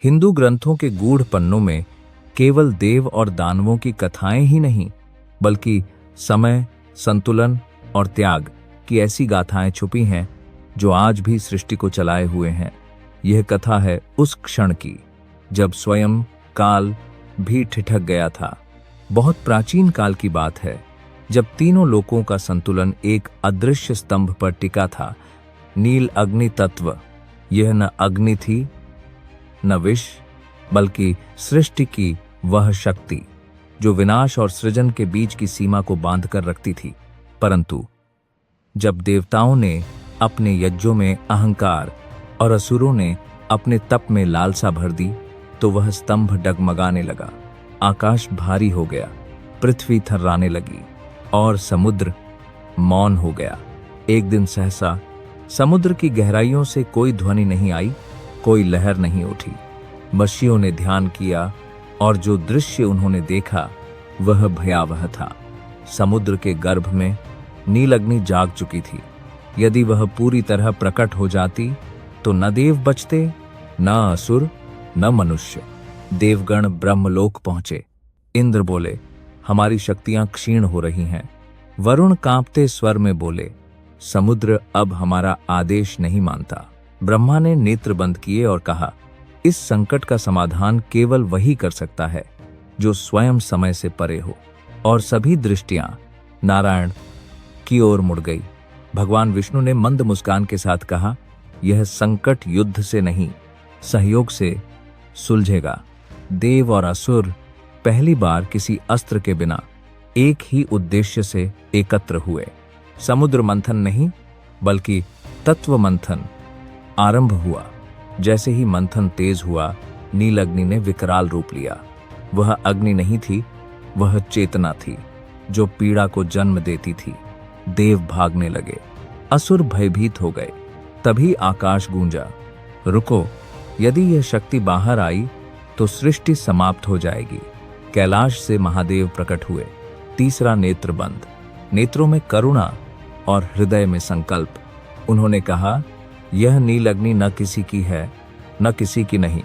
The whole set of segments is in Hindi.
हिंदू ग्रंथों के गूढ़ पन्नों में केवल देव और दानवों की कथाएं ही नहीं, बल्कि समय, संतुलन और त्याग की ऐसी गाथाएं छुपी हैं जो आज भी सृष्टि को चलाए हुए हैं। यह कथा है उस क्षण की जब स्वयं काल भी ठिठक गया था। बहुत प्राचीन काल की बात है, जब तीनों लोकों का संतुलन एक अदृश्य स्तंभ पर टिका था। नील अग्नि तत्व, यह न अग्नि थी न विष, बल्कि सृष्टि की वह शक्ति जो विनाश और सृजन के बीच की सीमा को बांधकर रखती थी। परंतु जब देवताओं ने अपने यज्ञों में अहंकार और असुरों ने अपने तप में लालसा भर दी, तो वह स्तंभ डगमगाने लगा। आकाश भारी हो गया, पृथ्वी थर्राने लगी और समुद्र मौन हो गया। एक दिन सहसा समुद्र की गहराइयों से कोई ध्वनि नहीं आई, कोई लहर नहीं उठी। मछलियों ने ध्यान किया और जो दृश्य उन्होंने देखा वह भयावह था। समुद्र के गर्भ में नील अग्नि जाग चुकी थी। यदि वह पूरी तरह प्रकट हो जाती तो न देव बचते, न असुर, न मनुष्य। देवगण ब्रह्मलोक पहुंचे। इंद्र बोले, हमारी शक्तियां क्षीण हो रही हैं। वरुण कांपते स्वर में बोले, समुद्र अब हमारा आदेश नहीं मानता। ब्रह्मा ने नेत्र बंद किए और कहा, इस संकट का समाधान केवल वही कर सकता है जो स्वयं समय से परे हो। और सभी दृष्टियां नारायण की ओर मुड़ गई। भगवान विष्णु ने मंद मुस्कान के साथ कहा, यह संकट युद्ध से नहीं, सहयोग से सुलझेगा। देव और असुर पहली बार किसी अस्त्र के बिना एक ही उद्देश्य से एकत्र हुए। समुद्र मंथन नहीं, बल्कि तत्व मंथन आरंभ हुआ। जैसे ही मंथन तेज हुआ, नील अग्नि ने विकराल रूप लिया। वह अग्नि नहीं थी, वह चेतना थी जो पीड़ा को जन्म देती थी। देव भागने लगे, असुर भयभीत हो गए। तभी आकाश गूंजा, रुको, यदि यह शक्ति बाहर आई तो सृष्टि समाप्त हो जाएगी। कैलाश से महादेव प्रकट हुए, तीसरा नेत्र बंद, नेत्रों में करुणा और हृदय में संकल्प। उन्होंने कहा, यह नील अग्नि न किसी की है, न किसी की नहीं,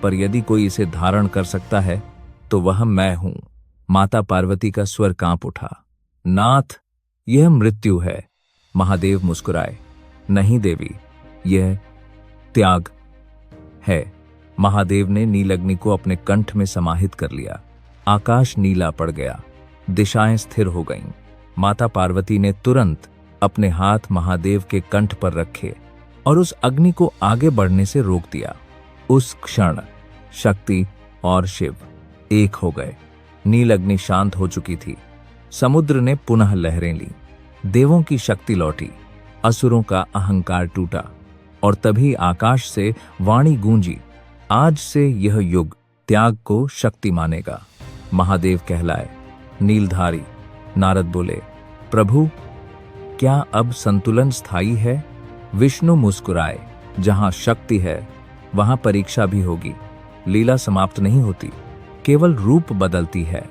पर यदि कोई इसे धारण कर सकता है तो वह मैं हूं। माता पार्वती का स्वर कांप उठा, नाथ, यह मृत्यु है। महादेव मुस्कुराए, नहीं देवी, यह त्याग है। महादेव ने नील अग्नि को अपने कंठ में समाहित कर लिया। आकाश नीला पड़ गया, दिशाएं स्थिर हो गईं। माता पार्वती ने तुरंत अपने हाथ महादेव के कंठ पर रखे और उस अग्नि को आगे बढ़ने से रोक दिया। उस क्षण शक्ति और शिव एक हो गए। नील अग्नि शांत हो चुकी थी। समुद्र ने पुनः लहरें ली। देवों की शक्ति लौटी, असुरों का अहंकार टूटा और तभी आकाश से वाणी गूंजी, आज से यह युग त्याग को शक्ति मानेगा। महादेव कहलाए। नीलधारी नारद बोले, प्रभु, क्या अब संतुलन स्थायी है? विष्णु मुस्कुराए, जहां शक्ति है वहां परीक्षा भी होगी। लीला समाप्त नहीं होती, केवल रूप बदलती है।